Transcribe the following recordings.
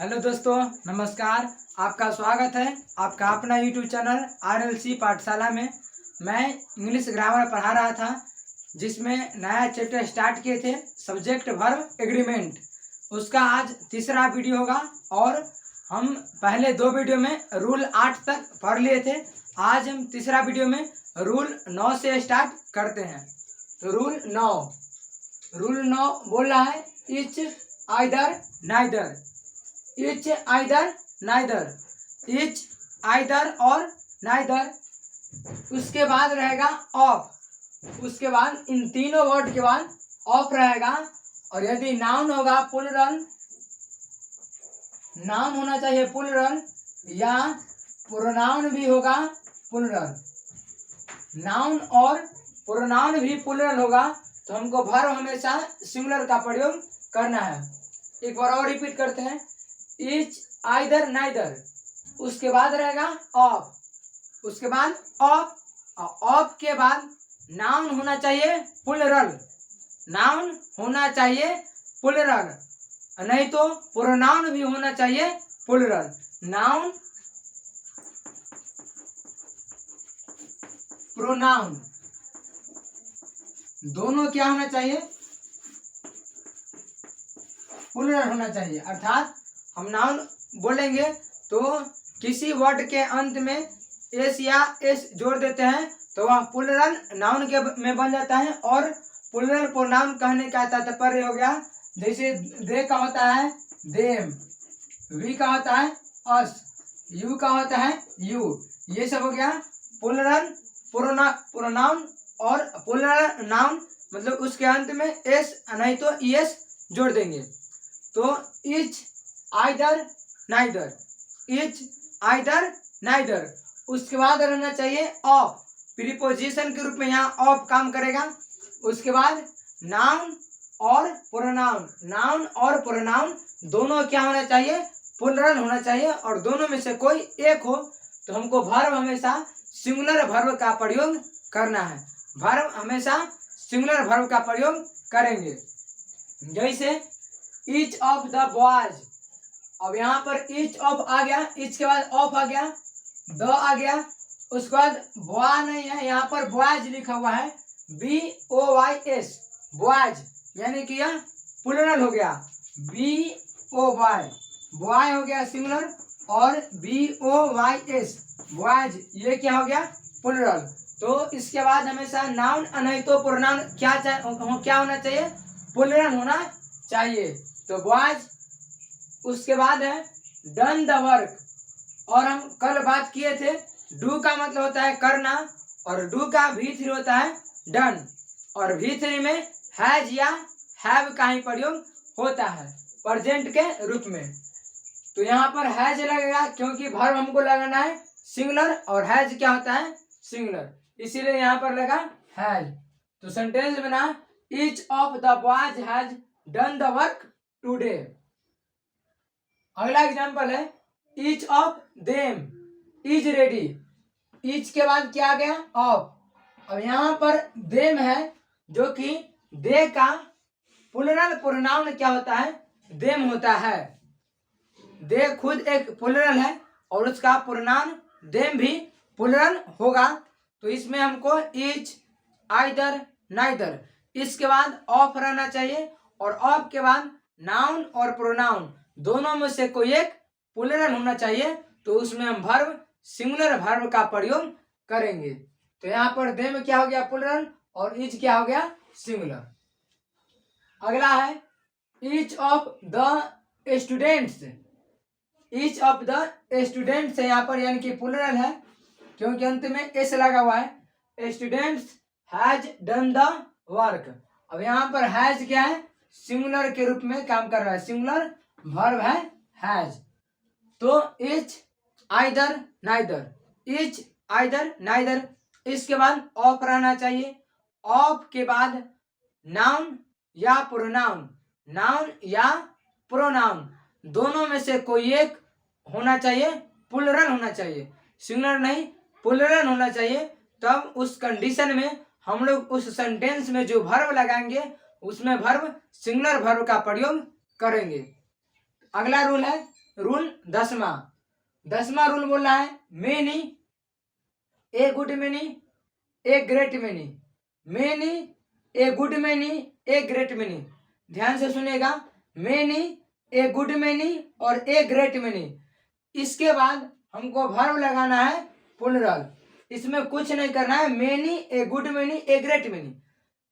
Hello दोस्तों, नमस्कार। आपका स्वागत है आपका अपना यूट्यूब चैनल RLC पाठशाला में। मैं इंग्लिश ग्रामर पढ़ा रहा था, जिसमें नया चैप्टर स्टार्ट किए थे, सब्जेक्ट वर्ब एग्रीमेंट। उसका आज तीसरा वीडियो होगा और हम पहले दो वीडियो में रूल 8 तक पढ़ लिए थे। आज हम तीसरा वीडियो में रूल 9 से स्टार्ट करते हैं। तो रूल 9 बोल रहा है etch either neither. Etch either neither, etch either और नाइदर। उसके बाद रहेगा ऑफ, उसके बाद इन तीनों वर्ड के बाद ऑफ रहेगा। और यदि नाउन होगा प्लूरल, नाउन होना चाहिए प्लूरल, या प्रोनाउन भी होगा प्लूरल। नाउन और प्रोनाउन भी प्लूरल होगा तो हमको वर्ब हमेशा सिंगुलर का प्रयोग करना है। एक बार और रिपीट करते हैं, इच आइदर नाइदर। उसके बाद रहेगा ऑफ, उसके बाद ऑफ, ऑफ के बाद नाउन होना चाहिए प्लूरल, नाउन होना चाहिए प्लूरल, नहीं तो प्रोनाउन भी होना चाहिए प्लूरल। नाउन प्रोनाउन दोनों क्या होना चाहिए? प्लूरल होना चाहिए। अर्थात हम नाउन बोलेंगे तो किसी वर्ड के अंत में एस या एस जोड़ देते हैं तो वह प्लूरल नाउन के में बन जाता है। और प्लूरल प्रोनाउन कहने का तात्पर्य हो गया, जैसे दे का होता है देम, वी का होता है अस, यू का होता है यू। ये सब हो गया प्लूरल प्रोनाउन। और प्लूरल नाउन मतलब उसके अंत में एस नहीं तो एस जोड़ देंगे। तो etch either neither, etch either neither. उसके बाद रहना चाहिए ऑफ, प्रीपोजिशन के रूप में यहाँ ऑफ काम करेगा। उसके बाद नाउन और प्रोनाउन, नाउन और प्रोनाउन दोनों क्या होना चाहिए? प्लूरल होना चाहिए। और दोनों में से कोई एक हो तो हमको वर्ब हमेशा सिंगुलर वर्ब का प्रयोग करना है। वर्ब हमेशा सिंगुलर वर्ब का प्रयोग करेंगे। जैसे ईच ऑफ द बॉयज, अब यहाँ पर ईच ऑफ आ गया, ईच के बाद ऑफ आ गया, द आ गया, उसके बाद बॉय नहीं है, यहाँ पर बॉयज लिखा हुआ है, BOYS बॉयज, यानी कि यह प्लूरल हो गया। BOY बॉय हो गया सिंगुलर, और BOYS बॉयज ये क्या हो गया? प्लूरल। तो इसके बाद हमेशा नाउन नहीं तो प्रोनाउन क्या होना चाहिए? प्लूरल होना चाहिए। तो बॉयज। उसके बाद है डन द वर्क, और हम कल बात किए थे डू का मतलब होता है करना, और डू का V3 होता है डन, और V3 में हैज या हैव का ही प्रयोग होता है प्रेजेंट के रूप में। तो यहाँ पर हैज लगेगा क्योंकि वर्ब हमको लगाना है सिंगुलर, और हैज क्या होता है? सिंगुलर, इसीलिए यहाँ पर लगा हैज। तो सेंटेंस बना each of the boys has done the work today. अगला एग्जांपल है each of them is ready. Each के बाद क्या आ गया? ऑफ। अब यहाँ पर देम है, जो कि दे का प्लूरल प्रोनाउन क्या होता है? देम होता है। दे खुद एक प्लूरल है और उसका प्रोनाउन देम भी प्लूरल होगा। तो इसमें हमको ईच आइदर नाइदर, इसके बाद ऑफ रहना चाहिए, और ऑफ के बाद नाउन और प्रोनाउन दोनों में से कोई एक प्लूरल होना चाहिए। तो उसमें हम वर्ब सिंगुलर वर्ब का प्रयोग करेंगे। तो यहाँ पर दे में क्या हो गया? प्लूरल, और इच क्या हो गया? सिंगुलर। अगला है each of the students. Each of the students है यहाँ पर, यानी कि प्लूरल है क्योंकि अंत में एस लगा हुआ है। Students has done the work. अब यहाँ पर हैज क्या है? सिंगुलर के रूप में काम कर रहा है, सिंगुलर वर्ब है हैज। तो etch either neither, etch either neither. इसके बाद ऑफ रहना चाहिए। ऑफ के बाद नाउन या प्रोनाउन, नाउन या प्रोनाउन दोनों में से कोई एक होना चाहिए, प्लूरल होना चाहिए, सिंगुलर नहीं प्लूरल होना चाहिए। तब उस कंडीशन में हम लोग उस सेंटेंस में जो वर्ब लगाएंगे उसमें वर्ब सिंगुलर वर्ब का प्रयोग करेंगे। अगला रूल है रूल 10वां रूल बोला है many, A good many, a great many, many, A good many, a great many. ध्यान से सुनिएगा, मेनी, ए गुड मेनी और ए ग्रेट मेनी। इसके बाद हमको वर्ब लगाना है प्लूरल। इसमें कुछ नहीं करना है, many, A good many, a great many.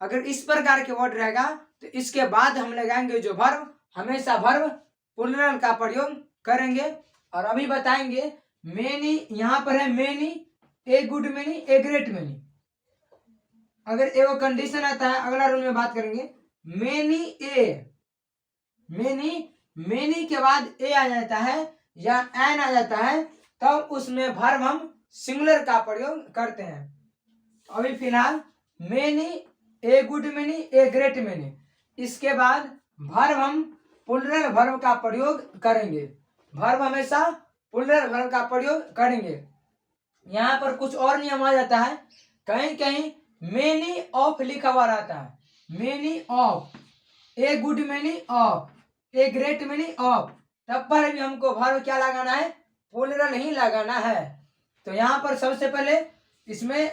अगर इस प्रकार के वर्ड रहेगा तो इसके बाद हम लगाएंगे जो वर्ब, हमेशा वर्ब प्लूरल का प्रयोग करेंगे। और अभी बताएंगे मेनी, यहाँ पर है many, A good many, a great many. अगर एगो कंडीशन आता है, अगला रूल में बात करेंगे, मेनी ए, मेनी के बाद ए आ जाता है या एन आ जाता है, तब उसमें वर्ब हम सिंगुलर का प्रयोग करते हैं। अभी फिलहाल many, A good many, a great many. इसके बाद वर्ब हम प्लूरल वर्ब का प्रयोग करेंगे। वर्ब हमेशा प्लूरल वर्ब का प्रयोग करेंगे। यहाँ पर कुछ और नियम आ जाता है, कहीं कहीं मेनी ऑफ लिखा हुआ रहता है, many of, A good many of, a great many of, तब पर भी हमको वर्ब क्या लगाना है, प्लूरल ही लगाना है। तो यहाँ पर सबसे पहले इसमें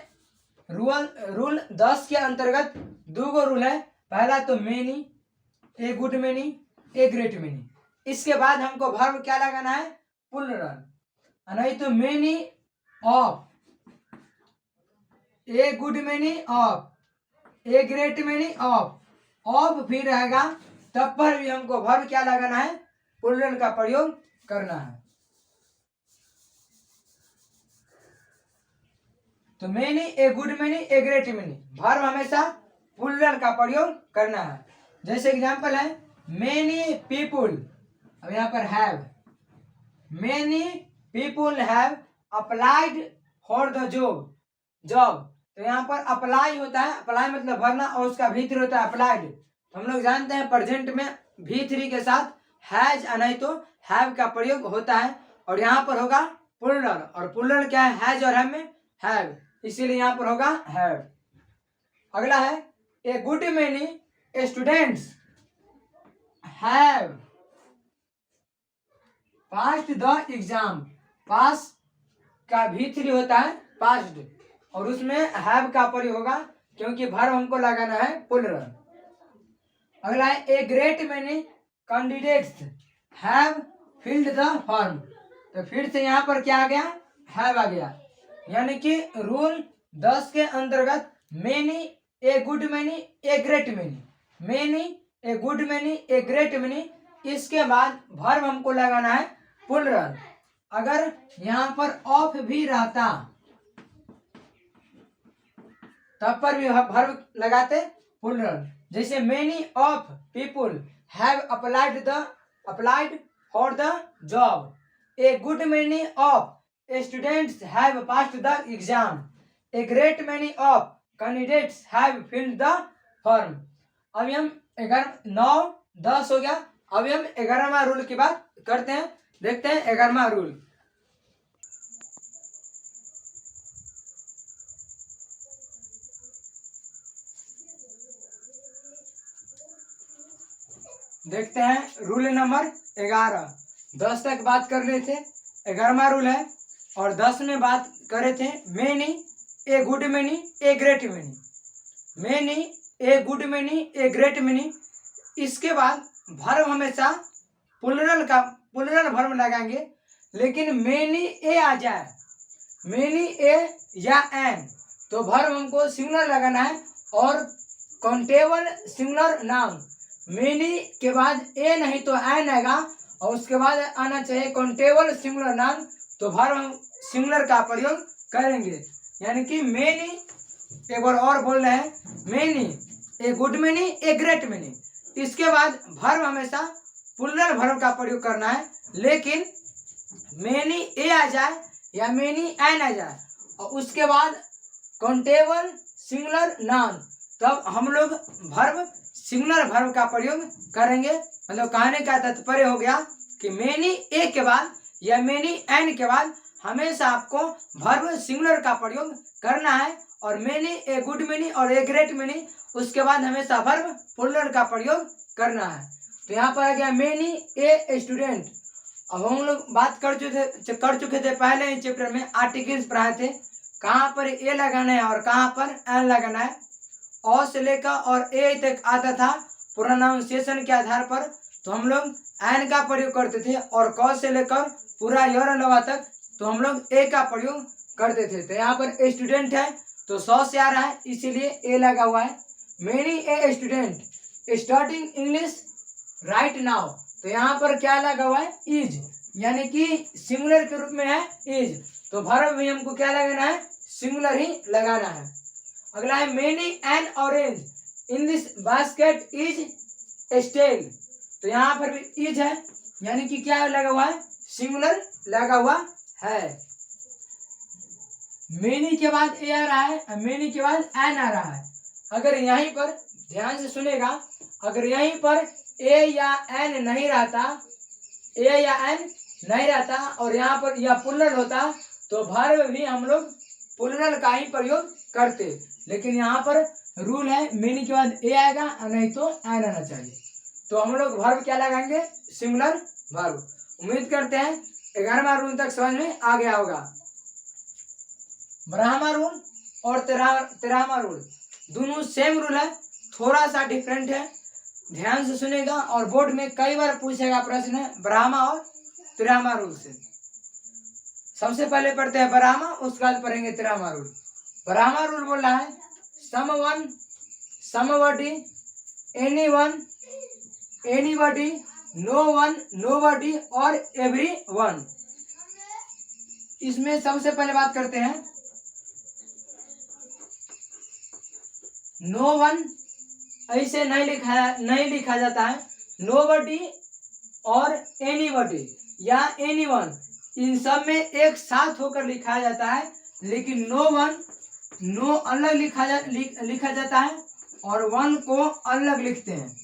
रूल 10 के अंतर्गत 2 रूल है। पहला तो many, A good many, a great many. इसके बाद हमको वर्ब क्या लगाना है, प्लूरल। नहीं तो many of, A good many of, a great many of, of भी रहेगा, तब पर भी हमको वर्ब क्या लगाना है, प्लूरल का प्रयोग करना है। तो many, A good many, a great many, verb हमेशा प्लूरल का प्रयोग करना है। जैसे एग्जांपल है मेनी पीपुल, अब यहाँ पर have, many people have applied for the job. तो यहाँ पर अप्लाई होता है, अप्लाई मतलब भरना, और उसका V3 होता है अप्लाइड। हम लोग जानते हैं प्रेजेंट में V3 के साथ हैज नहीं तो हैव का प्रयोग होता है, और यहाँ पर होगा प्लूरल, और प्लूरल क्या है, हैज और हैव में हैव, इसीलिए यहाँ पर होगा हैव। अगला है a good many students have passed the exam. Pass का V3 होता है पास्ड, और उसमें हैव का प्रयोग होगा, क्योंकि वर्ब हमको लगाना है प्लूरल। अगला है a great many candidates have filled the form. तो फिर से यहाँ पर क्या आ गया, हैव आ गया। यानी कि रूल 10 के अंतर्गत many, A good many, a great many, many, A good many, a great many. इसके बाद वर्ब हमको लगाना है प्लूरल। अगर यहाँ पर ऑफ भी रहता तब पर भी वर्ब लगाते प्लूरल। जैसे many of people have applied for the job, A good many of students have passed the exam, a great many of candidates have filled the form. अभी हम 9, 10 हो गया। अभी हम 11वां रूल की बात करते हैं। देखते हैं 11वां रूल। देखते हैं रूल नंबर 11। 10 तक बात कर रहे थे, 11वां रूल है, और 10 में बात कर रहे थे many, A good many, a great many, many, A good many, a great many. इसके बाद वर्ब हमेशा प्लूरल वर्ब लगाएंगे, लेकिन मेनी ए आ जाए, मेनी ए या एन, तो वर्ब हमको सिंगुलर लगाना है, और काउंटेबल सिंगुलर नाउन। मेनी के बाद ए नहीं तो एन आएगा, और उसके बाद आना चाहिए काउंटेबल सिंगुलर नाउन, तो वर्ब हम सिंगुलर का प्रयोग करेंगे। यानी कि मेनी, एक बार और बोल रहे हैं, many, A good many, a great many. इसके बाद वर्ब हमेशा प्लूरल वर्ब का प्रयोग करना है, लेकिन मेनी ए आ जाए या मेनी एन आ जाए, और उसके बाद काउंटेबल सिंगुलर नाउन, तब हम लोग वर्ब सिंगुलर वर्ब का प्रयोग करेंगे। मतलब कहने का तात्पर्य हो गया कि मेनी ए के बाद या मेनी एन के बाद हमेशा आपको वर्ब सिंगुलर का प्रयोग करना है, और मेनी, ए गुड मेनी और ए ग्रेट मेनी, उसके बाद हमेशा वर्ब प्लूरल का प्रयोग करना है। तो यहाँ पर आ गया मेनी ए स्टूडेंट, अब हम लोग बात कर चुके थे पहले ही चैप्टर में, आर्टिकल्स पढ़ाए थे, कहाँ पर ए लगाना है और कहाँ पर एन लगाना है। औ से लेकर और ए तक आता था प्रोनाउंसिएशन के आधार पर, तो हम लोग एन का प्रयोग करते थे, और क से लेकर पूरा यर लवा तक तो हम लोग ए का प्रयोग करते थे। तो यहाँ पर स्टूडेंट है तो 100 से आ रहा है, इसीलिए ए लगा हुआ है। Many a student starting English right now, तो यहाँ पर क्या लगा हुआ है, इज, यानी कि सिंगुलर के रूप में है इज, तो वर्ब भी हमको क्या लगाना है, सिंगुलर ही लगाना है। अगला है many an orange in this basket is stale, तो यहाँ पर भी इज है, यानी कि क्या लगा हुआ है, सिंगुलर लगा हुआ है। मेनी के बाद ए आ रहा है, मेनी के बाद एन आ रहा है। अगर यहीं पर ध्यान से सुनेगा, अगर यहीं पर ए या एन नहीं रहता, ए या एन नहीं रहता और यहाँ पर यह प्लुरल होता, तो वर्ब भी हम लोग प्लुरल का ही प्रयोग करते। लेकिन यहाँ पर रूल है मेनी के बाद ए आएगा, नहीं तो एन आना चाहिए। तो हम लोग वर्ब क्या लगाएंगे, सिंगुलर वर्ब। उम्मीद करते हैं 11वां रूल तक समझ में आ गया होगा। 12वां रूल और 13वां रूल दोनों सेम रूल है, थोड़ा सा डिफरेंट है, ध्यान से सुनेगा और बोर्ड में कई बार पूछेगा प्रश्न है 12वां और 13वां रूल से। सबसे पहले पढ़ते हैं 12वां, उसके बाद पढ़ेंगे 13वां रूल। 12वां रूल बोल रहा है someone, somebody, anyone, anybody, no one, nobody और एवरीवन। इसमें सबसे पहले बात करते हैं नो वन, ऐसे नहीं लिखा जाता है। नोबडी और एनीबडी या एनीवन, इन सब में एक साथ होकर लिखा जाता है, लेकिन नो वन, नो अलग लिखा जाता है और वन को अलग लिखते हैं,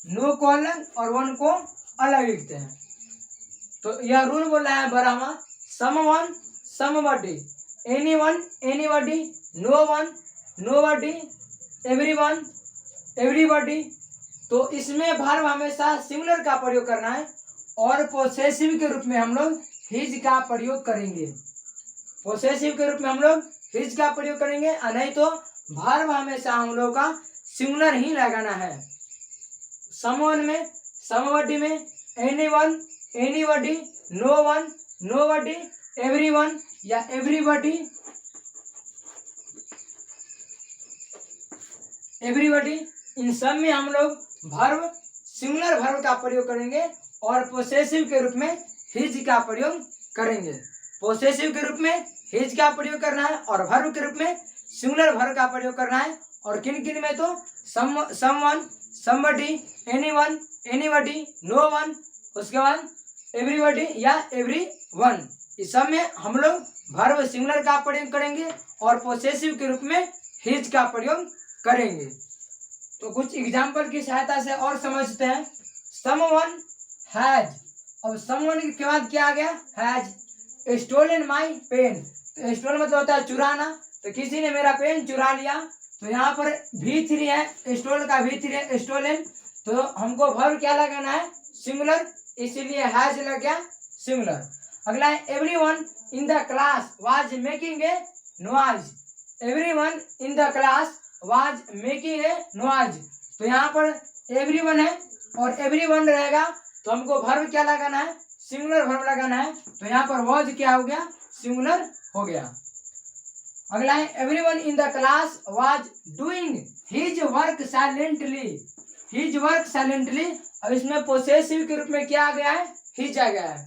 नो को अलग और वन को अलग लिखते हैं। तो यह रूल बोल रहा है 12वां, someone, somebody, anyone, anybody, no one, nobody, everyone, everybody. तो इसमें वर्ब हमेशा सिंगुलर का प्रयोग करना है और पोसेसिव के रूप में हम लोग हिज का प्रयोग करेंगे। पोसेसिव के रूप में हम लोग हिज का प्रयोग करेंगे, और नहीं तो वर्ब हमेशा हम लोग का सिंगुलर ही लगाना है। समवन में, समबडी में, anyone, anybody, no one, nobody, everyone या एवरीबडी, एवरीबडी, इन सब में हम लोग वर्ब सिंगुलर वर्ब का प्रयोग करेंगे और पोसेसिव के रूप में हिज का प्रयोग करेंगे। पोसेसिव के रूप में हिज का प्रयोग करना है और वर्ब के रूप में सिंगुलर वर्ब का प्रयोग करना है। और किन किन में, तो someone, somebody, anyone, anybody, no one, उसके बाद एवरीबडी या एवरीवन, इस सब में हम लोग वर्ब सिंगुलर का प्रयोग करेंगे और पोसेसिव के रूप में हिज का प्रयोग करेंगे। तो कुछ एग्जाम्पल की सहायता से और समझते हैं। समवन हैज, अब समवन के बाद क्या आ गया, हैज स्टोलन माई पेन। तो स्टोल मतलब होता है चुराना, तो किसी ने मेरा पेन चुरा लिया, तो यहाँ पर V3 है, स्टोल का V3 है, स्टोलन, तो हमको वर्ब क्या लगाना है, सिंगुलर, इसीलिए हैज लग गया सिंगुलर। अगला है everyone in the class was making a noise, everyone in the class was making a noise. तो यहाँ पर एवरीवन है और एवरीवन रहेगा, तो हमको वर्ब क्या लगाना है, सिंगुलर वर्ब लगाना है। तो यहाँ पर वाज क्या हो गया, सिंगुलर हो गया। अगला है everyone in the class was doing his work silently, his work silently. अब इसमें पोसेसिव के रूप में क्या आ गया है, हिज आ गया है।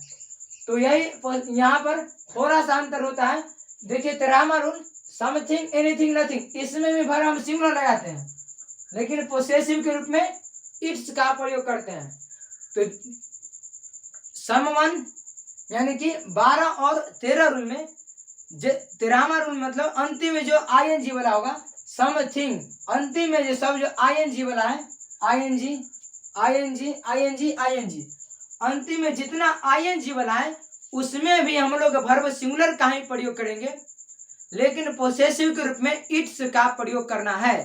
तो यही यहाँ पर थोड़ा सा अंतर होता है। देखिए 13वां रूल, समथिंग, एनीथिंग, नथिंग, इसमें भी वर्ब हम सिंगुलर लगाते हैं, लेकिन पोसेसिव के रूप में इट्स का प्रयोग करते हैं। तो समवन यानी कि 12 और 13 रूल में 13वां रूल मतलब अंतिम में जो आईएनजी वाला होगा, समथिंग, अंतिम में जो सब जो आईएनजी वाला है, आईएनजी, आईएनजी, आईएनजी, आईएनजी, अंतिम में जितना आईएनजी वाला है उसमें भी हम लोग वर्ब सिंगुलर का ही प्रयोग करेंगे, लेकिन पोसेसिव के रूप में इट्स का प्रयोग करना है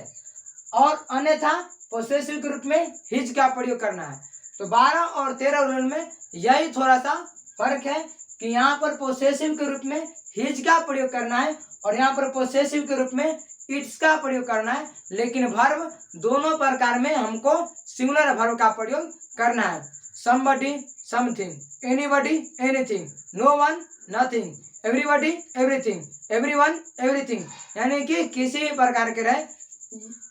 और अन्यथा पोसेसिव के रूप में हिज का प्रयोग करना है। तो 12 और 13 रूल में यही थोड़ा सा फर्क है कि यहाँ पर पोसेसिव के रूप में हिज का प्रयोग करना है और यहाँ पर पोसेसिव के रूप में इट्स का प्रयोग करना है, लेकिन वर्ब दोनों प्रकार में हमको सिंगुलर वर्ब का प्रयोग करना है। Somebody something, anybody anything, no one nothing, everybody everything, everyone everything, यानी कि किसी भी प्रकार के रहे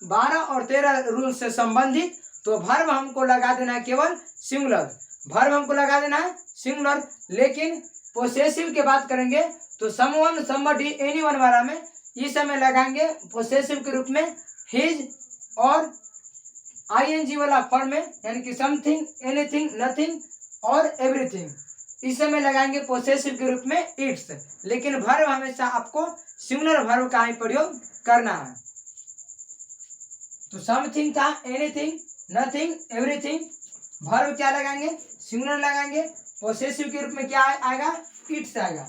12 और 13 रूल से संबंधित तो वर्ब हमको लगा देना है केवल सिंगुलर, वर्ब हमको लगा देना है सिंगुलर। लेकिन पोसेसिव की बात करेंगे तो समवन समबडी एनीवन वाला में इस समय लगाएंगे पोसेसिव के रूप में हिज और आईएनजी वाला फॉर्म में, यानी कि समथिंग, एनीथिंग, नथिंग और एवरीथिंग, इस समय लगाएंगे पोसेसिव के रूप में इट्स। लेकिन वर्ब हमेशा आपको सिंगुलर वर्ब का ही प्रयोग करना है। तो समथिंग था, एनीथिंग, नथिंग, एवरीथिंग, वर्ब क्या लगाएंगे सिंगुलर लगाएंगे, पोसेसिव के रूप में क्या आएगा इट्स आएगा।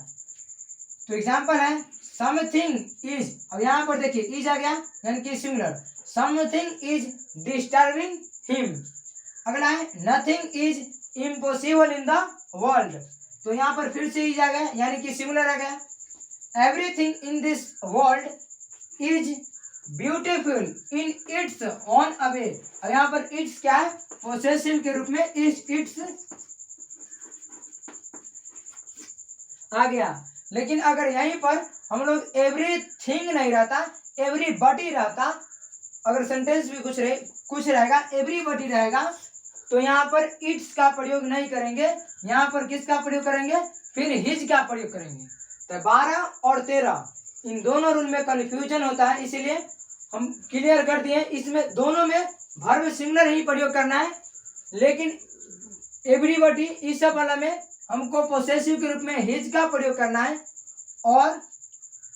तो एग्जांपल है समथिंग इज, अब यहाँ पर देखिए इज आ गया यानी कि singular, something is disturbing him. अगला है nothing is impossible in the world, तो यहाँ पर फिर से इज आ गया यानी कि सिंगुलर आ गया। Everything in this world is beautiful in its own away, अब यहाँ पर इट्स क्या है पोसेसिव के रूप में इट्स आ गया। लेकिन अगर यहीं पर हम लोग एवरीथिंग नहीं रहता, एवरीबॉडी रहता, अगर सेंटेंस भी कुछ रहेगा एवरीबॉडी रहेगा, तो यहाँ पर इट्स का प्रयोग नहीं करेंगे, यहाँ पर किसका प्रयोग करेंगे फिर हिज का प्रयोग करेंगे। तो 12 और 13 इन दोनों रूल में कंफ्यूजन होता है, इसीलिए हम क्लियर कर दिए। इसमें दोनों में वर्ब सिंगुलर ही प्रयोग करना है, लेकिन एवरीबॉडी इस सब वाला में हमको पोसेसिव के रूप में हिज का प्रयोग करना है, और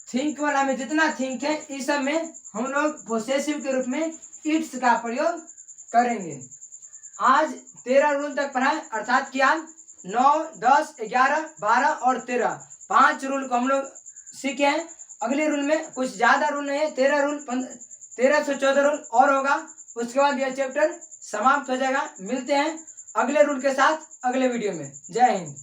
थिंक वाला में जितना थिंक है इस सब में हम लोग पोसेसिव के रूप में इट्स का प्रयोग करेंगे। आज 13 रूल तक पढ़ा, अर्थात क्या 9, 10, 11, 12 और 13 5 रूल को हम लोग सीखे हैं। अगले रूल में कुछ ज़्यादा रूल नहीं है, 13 से 14 रूल और होगा, उसके बाद यह चैप्टर समाप्त हो जाएगा। मिलते हैं अगले रूल के साथ अगले वीडियो में। जय हिंद।